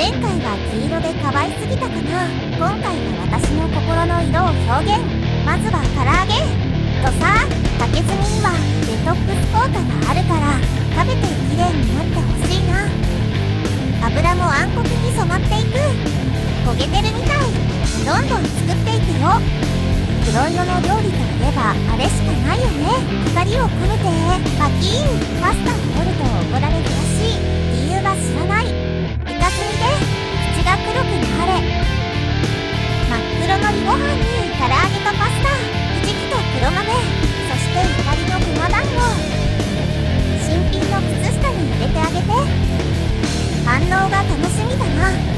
前回は黄色で可愛すぎたかな。今回は私の心の色を表現。まずは唐揚げとさ、竹炭にはデトックス効果があるから食べて綺麗になってほしいな。油も暗黒に染まっていく。焦げてるみたい。どんどん作っていくよ。黒色の料理といえばあれしかないよね。光を込めてパキーン。パスタを取ると怒られるらしい。理由は知らない。イカスミで口が黒くなれ。真っ黒のりご飯に唐揚げとパスタ、ひじきと黒豆、そして怒りのごま団子。新品の靴下に入れてあげて。反応が楽しみだな。